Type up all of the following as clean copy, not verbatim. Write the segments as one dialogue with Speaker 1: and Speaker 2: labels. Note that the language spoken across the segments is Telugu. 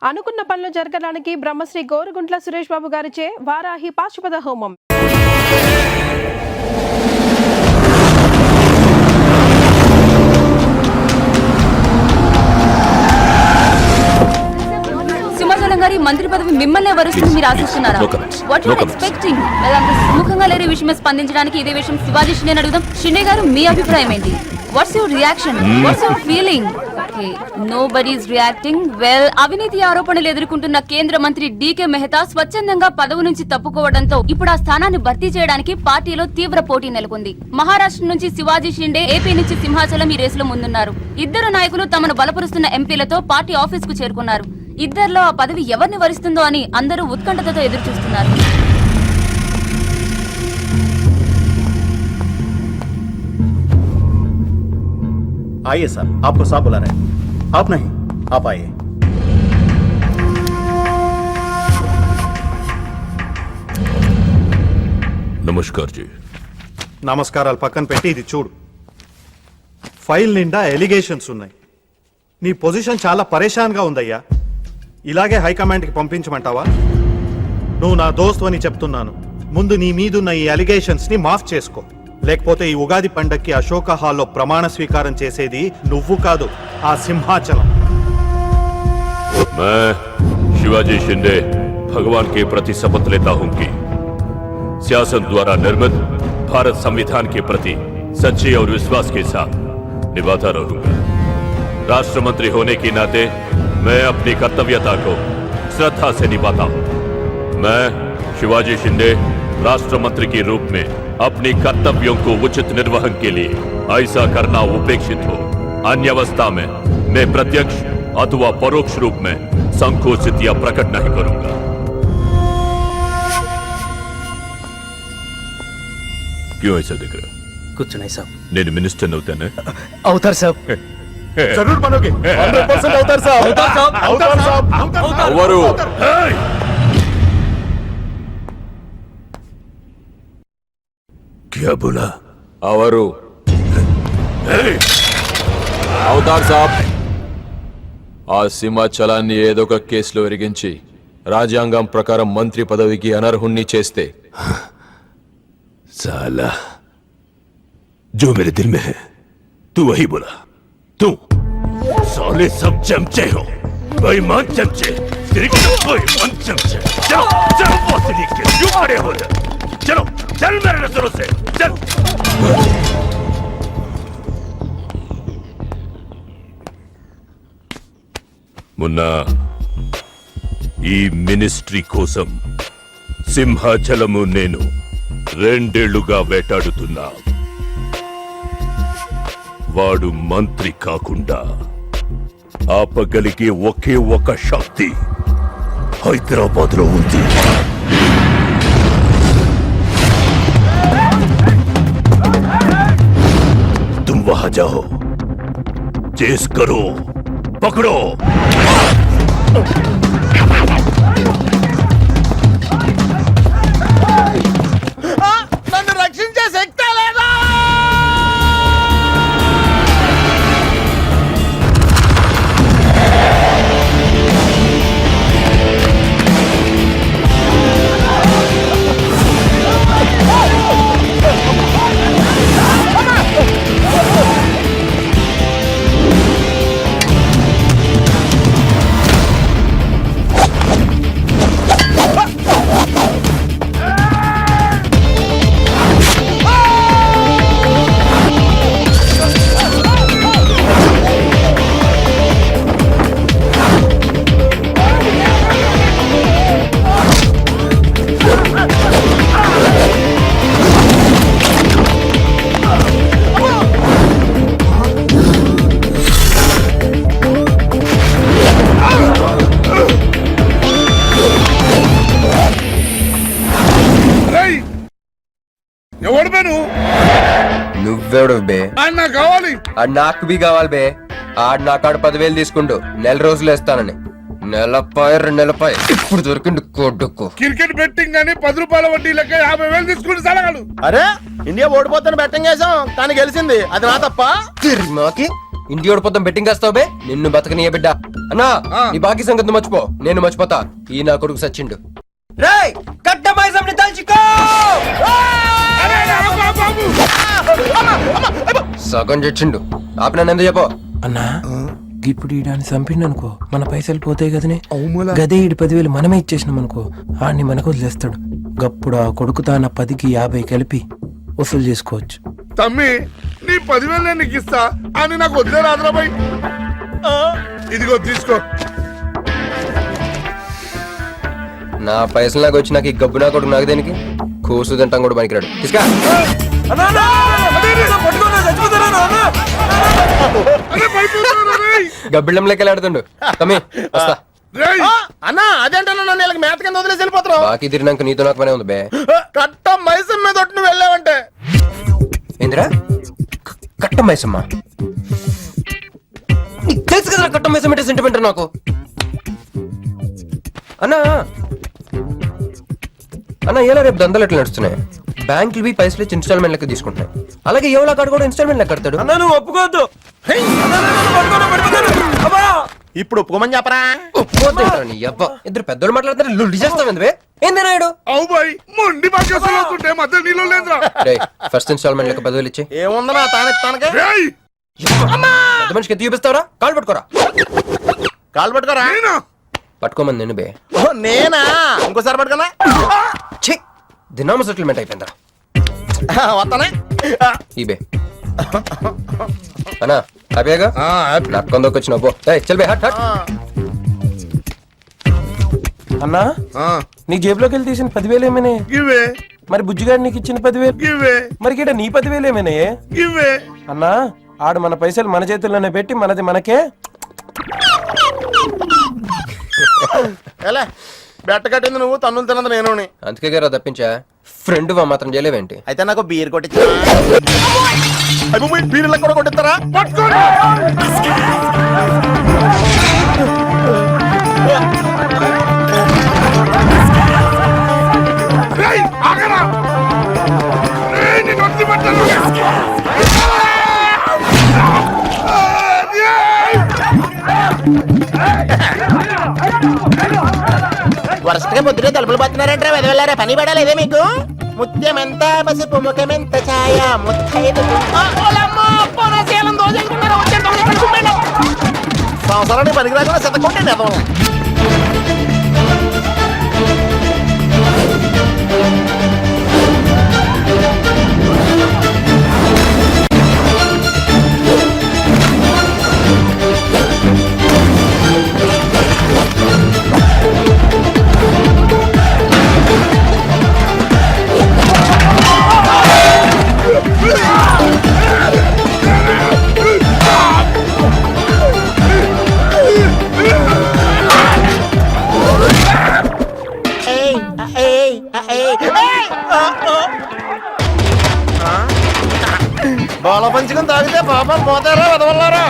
Speaker 1: అనుకున్న పనులు జరగడానికి బ్రహ్మశ్రీ గోరుగుంట్ల సురేష్ బాబు గారిచే వారాహి పాశుపత హోమం.
Speaker 2: సింహాచలం గారి మంత్రి పదవి మిమ్మల్ని వరుస్తుంది మీరు ఆశిస్తున్నారా? What you are expecting? అంత సుముఖంగా లేని విషయమే స్పందించడానికి ఇదే విషయం శివాజీ షిండే అడుగుదాం. షిండే గారు, మీ అభిప్రాయం ఏంటి? What's your reaction? What's your feeling? Okay, nobody is reacting. Well, అవినీతి ఆరోపణలు ఎదుర్కొంటున్న కేంద్ర మంత్రి డీకే మెహతా స్వచ్ఛందంగా పదవి నుంచి తప్పుకోవడంతో ఇప్పుడు ఆ స్థానాన్ని భర్తీ చేయడానికి పార్టీలో తీవ్ర పోటీ నెలకొంది. మహారాష్ట్ర నుంచి శివాజీ షిండే, ఏపీ నుంచి సింహాచలం ఈ రేసులో ముందున్నారు. ఇద్దరు నాయకులు తమను బలపరుస్తున్న ఎంపీలతో పార్టీ ఆఫీస్ కు చేరుకున్నారు. ఇద్దరిలో ఆ పదవి ఎవరిని వరిస్తుందో అని అందరూ ఉత్కంఠతతో ఎదురు చూస్తున్నారు.
Speaker 3: आइए सर, आपको साहब बुला रहे हैं. आप नहीं, आप आइए.
Speaker 4: నమస్కార్ జీ.
Speaker 3: నమస్కారాలు పక్కన పెట్టి ఇది చూడు. ఫైల్ నిండా ఎలిగేషన్స్ ఉన్నాయి. నీ పొజిషన్ చాలా పరేషాన్గా ఉందయ్యా. ఇలాగే హైకమాండ్కి పంపించమంటావా? నువ్వు నా దోస్తు అని చెప్తున్నాను. ముందు నీ మీదున్న ఈ ఎలిగేషన్స్ని మాఫ్ చేసుకో. లేకపోతే ఈ ఉగాది పండక్కి అశోక హాల్లో ప్రమాణ స్వీకారం చేసేది నువ్వు కాదు, ఆ సింహాచలం.
Speaker 4: मैं शिवाजी शिंदे भगवान के प्रति शपथ लेता हूं कि शासन द्वारा निर्मित भारत संविधान के प्रति सच्चे और विश्वास के साथ निभाता रहूंगा. राष्ट्र मंत्री होने के नाते मैं अपनी कर्तव्यता को श्रद्धा से निभाता हूं. मैं शिवाजी शिंदे राष्ट्र मंत्री के रूप में अपनी कर्तव्यों को उचित निर्वहन के लिए ऐसा करना उपेक्षित हो. अन्य अवस्था में मैं प्रत्यक्ष अथवा परोक्ष रूप में संकोचित या प्रकट नहीं करूंगा. क्यों ऐसा दिख रहा?
Speaker 5: कुछ नहीं साहब.
Speaker 4: నేను మినిస్టర్ అవుతానే?
Speaker 5: అవుతారు సాబ్.
Speaker 3: जरूर बनोगे. 100% అవుతారు సాబ్. అవుతారు సాబ్.
Speaker 4: అవరు. क्या बोला?
Speaker 6: అవరు. అవతార్ సాబ్, ఆ సింహాచలాన్ని ఏదో ఒక కేసులో ఇరిగించి రాజ్యాంగం ప్రకారం మంత్రి పదవికి అనర్హుణ్ణి చేస్తే
Speaker 4: साला जो मेरे दिल में है तू वही बोला. तू साले सब चमचे हो, बेईमान चमचे, बेईमान चमचे. चलो चलो बहुत तरीके क्यों खड़े हो जाए? चलो चल मेरे नजरों से चल. मुन्ना, ఈ మినిస్ట్రీ కోసం సింహాచలము నేను 2 ఏళ్లుగా వేటాడుతున్నా. వాడు మంత్రి కాకుండా ఆపగలిగే ఒకే ఒక శక్తి హైదరాబాద్ లో ఉంది. तुम वहां जाओ, चेस करो, पकड़ो.
Speaker 5: నన్ను రక్షించే శక్తి లేదా?
Speaker 7: ఎవడు బే నువ్వు?
Speaker 5: నువ్వెవడు బే?
Speaker 7: ఆయన నాకు కావాలి.
Speaker 5: ఆడు నాకు బి కావాలి బే. ఆడు నా కాడ 10,000 తీసుకుంటూ 4 రోజులు వేస్తానని. నెలపై 2 నెలపై ఇప్పుడు దొరికిండు కొడుకు.
Speaker 7: క్రికెట్ బెట్టింగ్ అని 10 రూపాయల వడ్డీ లెక్క 50,000 తీసుకుంటే సలగాడు.
Speaker 8: అరే ఇండియా ఓడిపోతాను బెట్టింగ్ వేసాం కానీ గెలిచింది, అది నా తప్ప?
Speaker 5: తిరిమాకి ఇంటి ఓడిపోతాం బెట్టింగ్ వేస్తావు బే నిన్ను బతకనియ బిడ్డ అన్నా ఈ బాకీ సంగతి మర్చిపో నేను మర్చిపోతా ఈ నా కొడుకు సచ్చిండు రేయ్ కట్ట మైసంని తల్చుకో సగం చచ్చిండు ఆపిన ఎందుకు చెప్పో
Speaker 8: అన్నా ఇప్పుడు ఈడాన్ని చంపిండు అనుకో మన పైసలు పోతాయి కదనే గదే ఈడు 10,000 మనమే ఇచ్చేసినాం అనుకో ఆడిని మనకు వదిలేస్తాడు గప్పుడు ఆ కొడుకు తాన 10కి 50 కలిపి వసూలు చేసుకోవచ్చు.
Speaker 7: తమ్మి నీ 10,000 నేను నీకు ఇస్తా అని నాకు వద్దే రాదురాబాయ్. ఇదిగో తీసుకో.
Speaker 5: నా పైసలు నాకు వచ్చి నాకు ఈ గబ్బు నా కొడుకు నాకు దేనికి కూసు తింటాం కూడా పనికిరాడు తీసుకా గబ్బిళ్ళం లెక్కలు ఆడుతుండు తమ్మి వస్తా
Speaker 7: రేయ్
Speaker 9: అన్నా అదేంటన్నా నెలకి మేత కింద వదిలేసి వెళ్ళిపోతారు.
Speaker 5: బాకీ తిరిగినాక నీతో నాకు పనే ఉంది బే
Speaker 9: కట్ట మైసం మీద ఒట్టు నువ్వు వెళ్ళావంటే
Speaker 5: ఏందిరా కట్ట మైసమ్మ నీకు తెలుసు కదా కట్ట మైసమ్మ అంటే సెంటిమెంట్ నాకు అన్నా అన్నా ఎలా రేపు దందలు ఎట్లా నడుస్తున్నాయి బ్యాంకులు బి పైసలు ఇచ్చి ఇన్స్టాల్మెంట్ లెక్క తీసుకుంటున్నాయి అలాగే ఎవరో కాడు కూడా ఇన్స్టాల్మెంట్ లెక్క కడతాడు
Speaker 8: అన్నా నువ్వు ఒప్పుకోవద్దు.
Speaker 9: ఇప్పుడు ఒప్పుకోమని చెప్పరా.
Speaker 5: నీ అబ్బా ఇద్దరు పెద్దోళ్ళు మాట్లాడతారు లుల్లి చేస్తావు ఎందువే ఏంది నాయుడు
Speaker 7: అవు బాయ్ మొండి బాకీ వస్తుంటే మధ్య నీళ్ళు లేదురా.
Speaker 5: ఫస్ట్ ఇన్స్టాల్మెంట్ లెక్క 10,000 ఇచ్చి
Speaker 9: ఏముందన్నా తానెత్తానకే
Speaker 7: రేయ్
Speaker 5: పెద్ద మనిషికి ఎత్తి చూపిస్తావరా కాళ్ళు పట్టుకోరా
Speaker 9: కాలు పట్టుకోరా.
Speaker 7: నేనా?
Speaker 5: పట్టుకోమంది నేను బే
Speaker 9: ఓ, నేనా ఇంకోసారి పట్టుకున్నా
Speaker 5: ఛీ దినామ సెటిల్మెంట్ అయిపోయిందా
Speaker 9: వస్తానే.
Speaker 5: ఈ బే అన్నా హ్యాపీగా నక్కందోకి వచ్చిన పో చల్ బే హట్ హట్
Speaker 8: అన్నా నీ జేబులోకి వెళ్ళి తీసిన 10,000 ఏమైనా
Speaker 7: గివే
Speaker 8: మరి బుజ్జిగాడు నీకు ఇచ్చిన 10,000
Speaker 7: గివే
Speaker 8: మరి గిట నీ 10,000 ఏమైనా
Speaker 7: గివే
Speaker 8: అన్నా ఆడు మన పైసలు మన చేతుల్లోనే పెట్టి మనది మనకే
Speaker 9: ఎలా బెట్ట కట్టింది నువ్వు తన్నులు తిన్నది నేను.
Speaker 5: అందుకే గారు తప్పించా ఫ్రెండ్ మాత్రం చేయలేవేంటి
Speaker 9: అయితే నాకు బీర్ కొట్టించా. బీర్లకు కూడా కొట్టిస్తారా?
Speaker 7: పట్టుకోండి. రేయ్ ఆగరా. రేయ్ నిన్ను వదిలిపెట్టను.
Speaker 9: వరుసగా ముద్దుగా తలుపులు పడుతున్నారంటే వెదవెళ్ళారా పని పడాలేదే మీకు? ముత్యమెంత పసుపు ముఖమెంత ఛాయ ముత్తైదు సంవత్సరానికి పనికి రాకుండా శతకొట్టండి అదం. బాల పంచుకుని తాగితే పాపాలు పోతారా వదవల్లారా?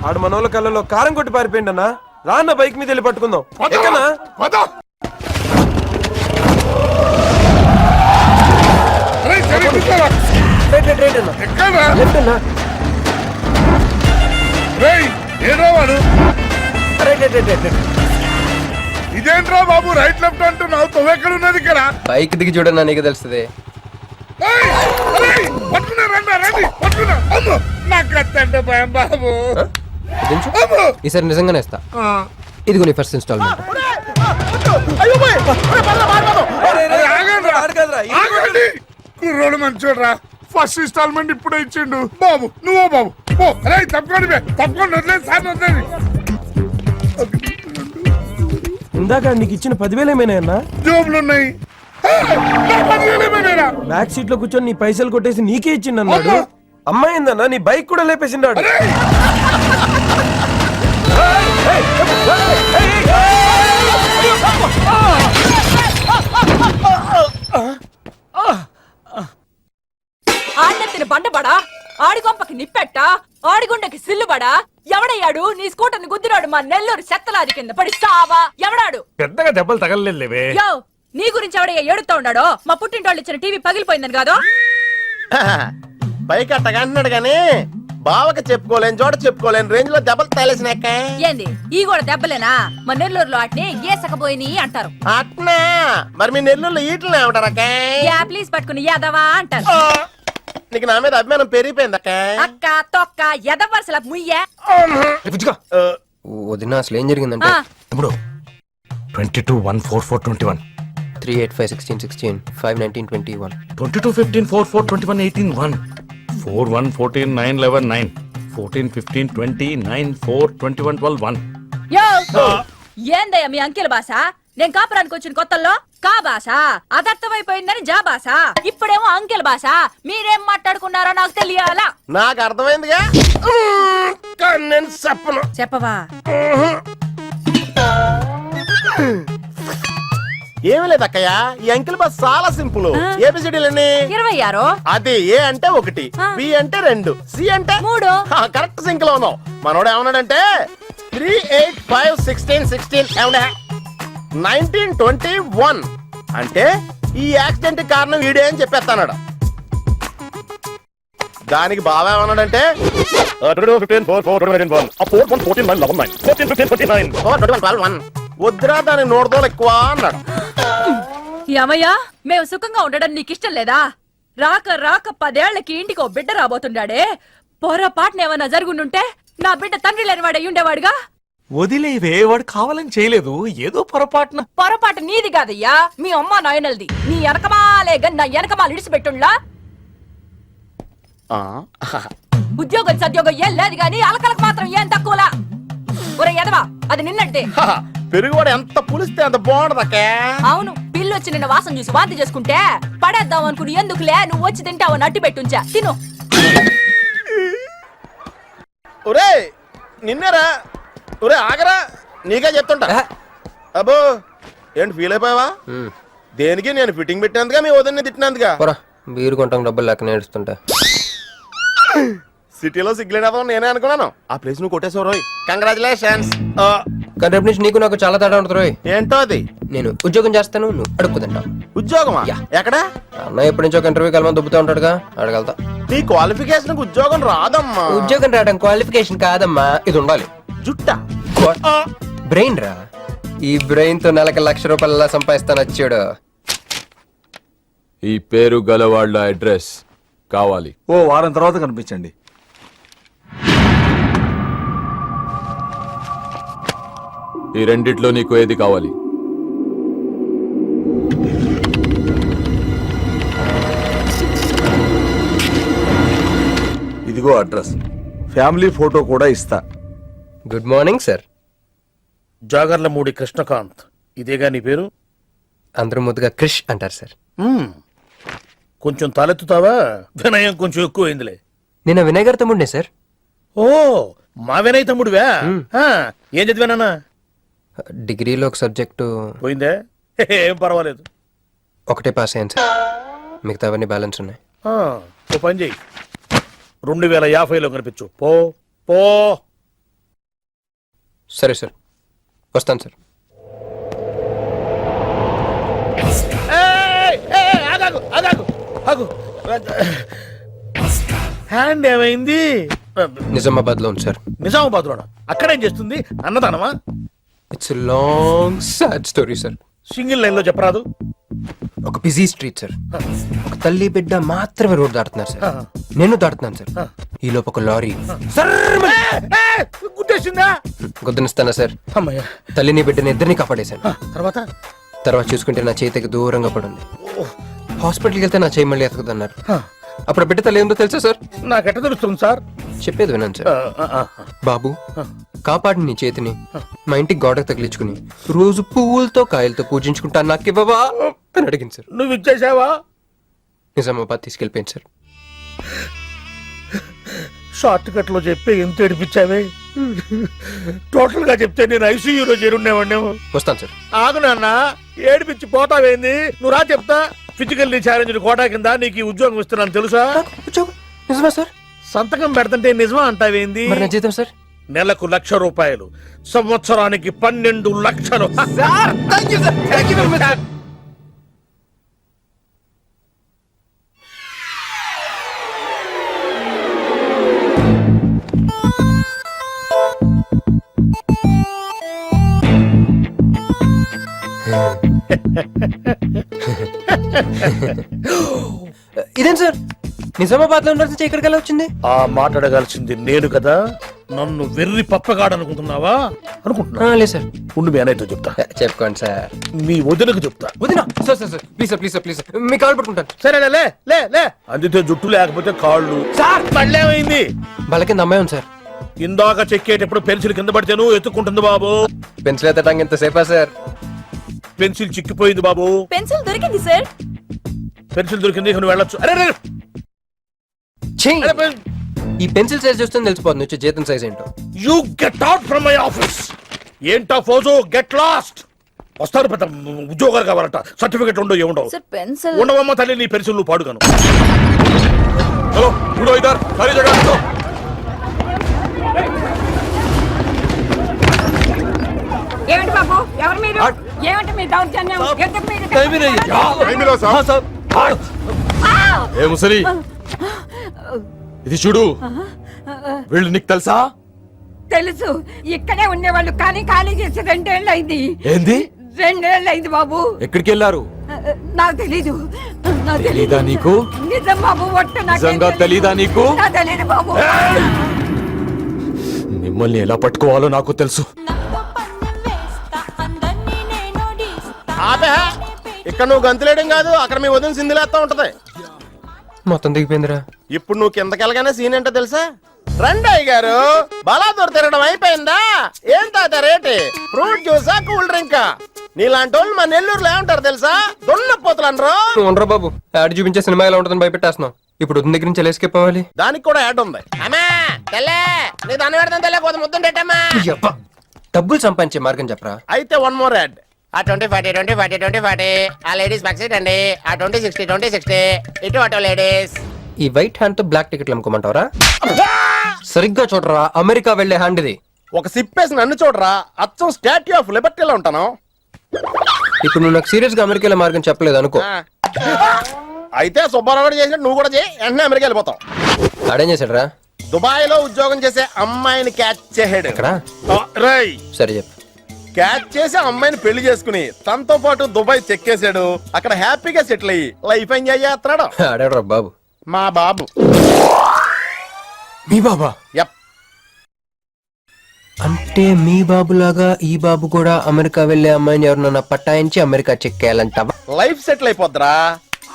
Speaker 8: ఆడు మనోళ్ళ కళ్ళలో కారం కొట్టి పారిపోయింది అన్న రాన్న బైక్ మీద వెళ్ళి పట్టుకుందాం ఎక్కనా
Speaker 7: ఇదేంట్రా బాబు రైట్ లెఫ్ట్ అంటున్నావు తొవ్వెక్కడ ఉన్నది ఇక్కడ?
Speaker 5: బైక్ దిగి చూడన్నా నీకు తెలుస్తుంది
Speaker 7: బాబు
Speaker 5: ఈసారి నిజంగానే ఇస్తా ఇదిగో నీ ఫస్ట్ ఇన్స్టాల్మెంట్
Speaker 7: కుర్రోడు మంచోడ్రా. ఫస్ట్ ఇన్స్టాల్మెంట్ ఇప్పుడే ఇచ్చిండు. బాబు నువ్వు బాబు ఓ అరే తప్పకుండా తప్పకుండా వదిలేదు సార్ వదిలేదు.
Speaker 8: ఇందాక నీకు ఇచ్చిన 10,000 ఏమైనా
Speaker 7: జోబులు ఉన్నాయి.
Speaker 8: బ్యాక్ సీట్ లో కూర్చొని నీ పైసలు కొట్టేసి నీకే ఇచ్చిండు అన్నాడు. అమ్మాయిందన్నా నీ బైక్ కూడా లేపేసిండాడు.
Speaker 10: ఆడెత్తిన బండబడా ఆడిగొంపకి నిప్పెట్ట ఆడిగుండకి సిల్లుబడా ఎవడయ్యాడు నీ స్కూటర్ ని గుద్దిరాడు మా నెల్లూరు చెత్తలాది కింద పడి సావా ఎవడాడు?
Speaker 11: పెద్దగా దెబ్బలు తగలలేవే.
Speaker 10: యో నీ గురించి ఎవడయ్యా ఏడుతా ఉన్నాడో? మా పుట్టింటోళ్ళు ఇచ్చిన టీవీ పగిలిపోయిందని కాదు.
Speaker 9: పైకి అట్టగా అంటున్నాడు గాని బావకి చెప్పుకోలేని చోట చెప్పుకోలేని రేంజ్ లో దెబ్బలు తగిలేసినాక.
Speaker 10: ఏంది ఈ కూడా దెబ్బలేనా? మా నెల్లూరులో అట్నే గీసకపోయిని అంటారు.
Speaker 9: అట్నా మరి మీ నెల్లూరులో ఈటలు ఏమంటారక్క?
Speaker 10: యా ప్లీజ్ పట్టుకుని యాదవా అంటారు.
Speaker 9: నీకు నా మీద అభిమానం పెరిగిపోయిందక్క.
Speaker 10: అక్క తొక్క ఎదవరసల ముయ్యే.
Speaker 5: వదిన అసలు ఏం జరిగిందంటే
Speaker 11: ఇప్పుడు 22-1-4-4-21
Speaker 5: 3-8-5-16-16 5-19-21
Speaker 11: 22-15-4-4-21-18-1 4-1-14-9-11-9 14-15-20-9-4-21-12-1
Speaker 10: యో ఏందయ్యా మీ అంకెల భాష? నేను కాపురానికి వచ్చిన కొత్తల్లో కా భాష అదర్థమైపోయిందని జా భాష. ఇప్పుడేమో అంకెల భాష. మీరేం మాట్లాడుకున్నారో నాకు తెలియాలా?
Speaker 9: నాకు అర్థమైందిగా. కానీ నేను చెప్పను.
Speaker 10: చెప్పవా?
Speaker 9: ఏమీ లేదు అక్కయ్య, ఈ అంకిల్ బస్ చాలా సింపుల్. ఏబిసిడీలన్నీ
Speaker 10: 26.
Speaker 9: అది ఏ అంటే 1, బి అంటే 2, సి అంటే
Speaker 10: 3.
Speaker 9: కరెక్ట్ సింక్ లో ఉన్నావు. మనోడు ఏమన్నాడంటే 3-8-5-16-16 19-21 అంటే ఈ యాక్సిడెంట్ కారణం వీడే అని చెప్పేస్తాడు. దానికి బాగా ఏమన్నాడంటే 14-15-4-4-21-9 వద్దురా దాని నోడుదోలు ఎక్కువ అన్నాడు.
Speaker 10: ఏమయ్యా మేము సుఖంగా ఉండడం నీకిష్టం లేదా? రాక రాక 10 ఏళ్లకి ఇంటికి ఓ బిడ్డ రాబోతుండాడే. పొరపాటున ఏమన్నా జరుగుండుంటే నా బిడ్డ తండ్రి లేనివాడు అయ్యుండేవాడుగా.
Speaker 11: వదిలేవే, వాడు కావాలని చేయలేదు, ఏదో పొరపాటున.
Speaker 10: పొరపాటు నీది కాదయ్యా, మీ అమ్మ నాయనల్ది. నీ వెనకమాలే గన్న వెనకమాల ఇడిచిపెట్టుండ్లా. ఉద్యోగం సద్యోగం ఏం లేదు గాని అలకలకు మాత్రం ఏం తక్కువలా. ఒరే ఎదవా అది నిన్నంటే.
Speaker 9: పెరుగువాడు ఎంత పులిస్తే అంత బాగుండదక్కే.
Speaker 10: అవును, పిల్లు వచ్చి నిన్న వాసన చూసి వాంతి చేసుకుంటే పడేద్దాం అనుకుని ఎందుకులే నువ్వు వచ్చి తింటావని అట్టి పెట్టుంచా. తిను.
Speaker 9: ఒరే నిన్నేరా. ఒరే ఆగరా, నీకే చెప్తుంటా. అబ్బో ఏంటి ఫీల్ అయిపోయావా? దేనికి? నేను ఫిట్టింగ్ పెట్టినందుగా మీ వదిన్ని తిట్టినందుగా.
Speaker 5: బీరు కొంటాం డబ్బులు లెక్క నేడుస్తుంటా.
Speaker 9: సిటీలో సిగ్గులేదా నేనే అనుకున్నాను. ఆ ప్లేస్ నువ్వు కొట్టేసావు రోయ్. కంగ్రాచులేషన్స్.
Speaker 5: కానీ రేపు నుంచి నీకు నాకు చాలా తేడా ఉంటుంది రోయ్.
Speaker 9: ఏంటో అది?
Speaker 5: నేను ఉద్యోగం చేస్తాను, నువ్వు అడుక్కుదంటావు.
Speaker 9: ఉద్యోగమా? ఎక్కడ?
Speaker 5: అన్న ఎప్పటి నుంచో ఒక ఇంటర్వ్యూకి వెళ్ళమని దుబ్బుతూ ఉంటాడుగా, అడగలుగుతా.
Speaker 9: నీ క్వాలిఫికేషన్ ఉద్యోగం రాదమ్మా.
Speaker 5: ఉద్యోగం రావడం క్వాలిఫికేషన్ కాదమ్మా, ఇది ఉండాలి.
Speaker 9: జుట్టా?
Speaker 5: బ్రెయిన్ రా. ఈ బ్రెయిన్ తో నెలకు ₹1,00,000 సంపాదిస్తాను వచ్చాడు.
Speaker 6: ఈ పేరు గల వాళ్ళ అడ్రస్ కావాలి.
Speaker 11: ఓ వారం తర్వాత కనిపించండి.
Speaker 6: ఈ రెండిట్లో నీకు ఏది కావాలి?
Speaker 11: ఇదిగో అడ్రస్, ఫ్యామిలీ ఫోటో కూడా ఇస్తా.
Speaker 5: Good morning sir.
Speaker 7: Jagarlamudi Krishnakanth, ఇదేగా నీ పేరు?
Speaker 5: అందరూ ముద్దుగా క్రిష్ అంటారు సార్.
Speaker 7: కొంచెం తలెత్తుతావా? వినయం కొంచెం ఎక్కువైందిలే.
Speaker 5: నేను వినయ్ గారి తమ్ముడినే సార్.
Speaker 7: ఓ మా వినయ్ తమ్ముడివా? ఏం చదివానా?
Speaker 5: డిగ్రీలో ఒక సబ్జెక్టు
Speaker 7: పోయిందే. ఏం పర్వాలేదు.
Speaker 5: ఒకటే పాస్ అయ్యాను సార్, మిగతావన్నీ బ్యాలెన్స్ ఉన్నాయి.
Speaker 7: ఓ పని చెయ్యి, 2050లో కనిపించు. పో పో.
Speaker 5: సరే సార్, వస్తాను సార్.
Speaker 7: హ్యాండ్ ఏమైంది?
Speaker 5: నిజామాబాద్ లో ఉంది సార్.
Speaker 7: నిజామాబాద్ లోనా? అక్కడేం చేస్తుంది? అన్నదానమా?
Speaker 5: It's long sad story sir.
Speaker 7: Single line లో చెప్పరాదు.
Speaker 5: ఒక బిజీ స్ట్రీట్ సార్. ఒక తల్లి బిడ్డ మాత్రమే రోడ్ దాటుతున్నారు సార్. నేను దాటుతున్నాను సార్. ఈ లోపు ఒక లారీ
Speaker 7: గుద్దేసిందా?
Speaker 5: గుద్దనిస్తానా సార్?
Speaker 7: అమ్మయ్య.
Speaker 5: తల్లిని బిడ్డని ఇద్దరిని కాపాడేశాను.
Speaker 7: తర్వాత
Speaker 5: తర్వాత చూసుకుంటే నా చేతికి దూరంగా పడింది. హాస్పిటల్కి వెళ్తే నా చేయి మళ్ళీ ఎతకదన్నారు. అప్పుడు బిడ్డ తల్లి ఏందో తెలుసా సార్?
Speaker 9: నాకెట్ట తెలుస్తుంది సార్?
Speaker 5: చెప్పేది వినండి సార్. బాబు కాపాడి నీ చేతిని మా ఇంటికి గోడకు తగిలించుకుని రోజు పువ్వులతో కాయలతో పూజించుకుంటా నాకు ఇవ్వవా అని అడిగింది సార్.
Speaker 9: నువ్వు ఇచ్చేసావా?
Speaker 5: నిజామాబాద్ తీసుకెళ్ళిపోయింది సార్.
Speaker 9: షార్ట్ కట్ లో చెప్పి ఎంత ఏడిపించావే. టోటల్ గా చెప్తే నేను ఐసీయూలో చేరుండేవాడినేమో.
Speaker 5: వస్తాను సార్.
Speaker 9: ఆగు నాన్న, ఏడిపించి పోతావేంది? నువ్వు రా చెప్తా. ఫిజికల్లీ ఛాలెంజ్ కోటా కింద నీకు ఈ ఉద్యోగం ఇస్తున్నాను తెలుసా?
Speaker 5: నిజమా సార్?
Speaker 9: సంతకం పెడతంటే నిజమా అంటావేంది?
Speaker 5: మరి నా జీతం సార్?
Speaker 9: నెలకు ₹1,00,000, సంవత్సరానికి 12 లక్షలు.
Speaker 5: ఇదేం సార్ నిజామాబాద్ లో ఉండాల్సి ఇక్కడికి ఎలా వచ్చింది?
Speaker 9: ఆ మాట్లాడగలిసింది నేను కదా. నన్ను వెర్రి పప్పగాడనుకుంటున్నావా? అనుకుంటున్నా.
Speaker 5: లేదు సార్.
Speaker 9: ఉండు మీ అన్నయ్యతో చెప్తా.
Speaker 5: చెప్పుకోండి సార్.
Speaker 9: మీ వదినకు చెప్తా.
Speaker 5: వదినా sir sir sir please sir please sir please me call పట్టుకుంటాను.
Speaker 9: సరే లే లే లే. అందుకే జుట్టు లేకపోతే కాళ్ళు.
Speaker 5: సార్
Speaker 9: మళ్ళీ ఏమైంది?
Speaker 5: వాళ్ళ కింద అమ్మాయి ఉంది సార్.
Speaker 9: ఇందాక చెక్కేటప్పుడు పెన్సిల్ కింద పడితేను ఎత్తుకుంటుంది బాబు.
Speaker 5: పెన్సిల్ ఎత్తడానికి ఎంతసేపా సార్?
Speaker 9: పెన్సిల్ చిక్కిపోయింది బాబు.
Speaker 10: పెన్సిల్ దొరికింది సార్.
Speaker 9: పెన్సిల్ దొరికింది, నువ్వు వెళ్ళొచ్చు. అరే రే.
Speaker 5: ఛీ! ఈ పెన్సిల్ సైజ్ చూస్తే తెలిసిపోతుంది వచ్చే జీతం సైజ్ ఏంటో.
Speaker 9: You get out from my office. ఏంటా ఫోజు? Get lost. వస్తారు పెద్ద ఉద్యోగాలు కావాలంట. సర్టిఫికెట్ ఉండవు ఏముండవు.
Speaker 10: సార్ పెన్సిల్
Speaker 9: ఉండవమ్మ తల్లి, నీ పెన్సిల్ నువ్వు పాడుగాను.
Speaker 6: చలో ఉడో ఇధర్ సారీ జగह तो
Speaker 10: ఏమిటి బాబు? ఎవరు మీరు? ఏమిటి మీ దౌర్జన్యం? ఎందుకు మీరు
Speaker 6: ఏ ముసలి ఇది చూడు, వీళ్ళు నీకు తెలుసా?
Speaker 10: తెలుసు. ఇక్కడే ఉండేవాళ్ళు కానీ ఖాళీ చేసి 2 ఏళ్ళు అయింది.
Speaker 6: ఏంది?
Speaker 10: 2 ఏళ్ళు అయింది బాబు.
Speaker 6: ఎక్కడికి వెళ్ళారు?
Speaker 10: నాకు తెలీదు.
Speaker 6: తెలీదా నీకు?
Speaker 10: నిజం బాబు, ఒట్టు.
Speaker 6: నిజంగా తెలీదా నీకు?
Speaker 10: నాకు తెలీదు బాబు.
Speaker 6: మిమ్మల్ని ఎలా పట్టుకోవాలో నాకు తెలుసు.
Speaker 9: ఆపే. ఇక్కడ నువ్వు గంతులేయడం కాదు, అక్కడ మీ వదిన సింధులేస్తా ఉంటది.
Speaker 5: మొత్తం దిగిపోయిందిరా.
Speaker 9: ఇప్పుడు నువ్వు కిందకెళ్ళగానే సీన్ ఏంటో తెలుసా? రండయ్య గారు, బలాదూర్ తిరగడం అయిపోయిందా? ఏం తాత రేటి? Fruit జ్యూసా, cool డ్రింకా? నీలాంటి వాళ్ళు మా నెల్లూరులో ఏమంటారు తెలుసా? దున్నపోతులు అనరు.
Speaker 5: నువ్వు ఉండరా బాబు, యాడ్ చూపించే సినిమా ఎలా ఉంటుందని భయపెట్టేస్తున్నావు. ఇప్పుడు వదిన దగ్గర నుంచి ఎలా escape అవ్వాలి?
Speaker 9: దానికి కూడా యాడ్ ఉంది. అమ్మా తెల్లే, నీ దాన్ని పెడతాను తెల్లే, కొంత ముద్దుండేటమ్మా.
Speaker 5: డబ్బులు సంపాదించే మార్గం చెప్పరా.
Speaker 9: అయితే 1 more యాడ్. ఆ 20-40 20-40 20-40 ఆ లేడీస్ బ్యాక్ సైడ్ అండి. ఆ 20-60 20-60 ఇటు అటు లేడీస్.
Speaker 5: ఈ వైట్ హ్యాండ్ తో బ్లాక్ టికెట్లు అమ్ముకోమంటావరా? సరిగ్గా చూడరా, అమెరికా వెళ్లే హ్యాండ్ ఇది.
Speaker 9: ఒక సిప్పేసి నన్ను చూడరా, అచ్చం స్టాట్యూ ఆఫ్ లిబర్టీలో ఉంటాను.
Speaker 5: ఇప్పుడు నువ్వు నాకు సీరియస్ గా అమెరికా మార్గం చెప్పలేదు అనుకో.
Speaker 9: అయితే సుబ్బారావు చేసినట్టు నువ్వు కూడా చేయి, వెంటనే అమెరికా వెళ్ళిపోతావు.
Speaker 5: ఆడేం చేశాడరా?
Speaker 9: దుబాయ్ లో ఉద్యోగం చేసే అమ్మాయిని క్యాచ్ చేసాడు.
Speaker 5: ఎక్కడ?
Speaker 9: రై
Speaker 5: సరే చెప్పు.
Speaker 9: క్యాచ్ చేసి అమ్మాయిని పెళ్లి చేసుకుని తనతో పాటు దుబాయ్ చెక్కేశాడు. అక్కడ హ్యాపీగా సెటిల్ అయ్యి లైఫ్ ఎంజాయ్ చేస్తున్నాడు.
Speaker 5: ఆడాడు బాబు.
Speaker 9: మా బాబు.
Speaker 5: మీ బాబా?
Speaker 9: యప్.
Speaker 5: అంటే మీ బాబులాగా ఈ బాబు కూడా అమెరికా వెళ్లే అమ్మాయిని ఎవరినన్నా పట్టాయించి అమెరికా చెక్కేయాలంటావా?
Speaker 9: లైఫ్ సెటిల్ అయిపోద్దిరా.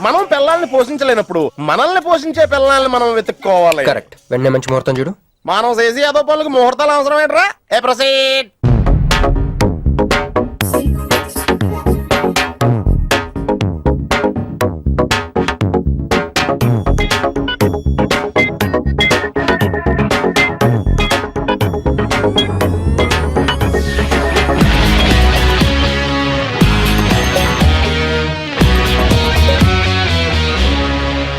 Speaker 9: మనం పిల్లల్ని పోషించలేనప్పుడు మనల్ని పోషించే పిల్లల్ని మనం వెతుక్కోవాలి.
Speaker 5: కరెక్ట్. వెంటనే మంచి ముహూర్తం చూడు.
Speaker 9: మనం చేసి ఏదో పనులకు ముహూర్తాలు అవసరం ఏంట్రా? ఏ ప్రొసీడ్.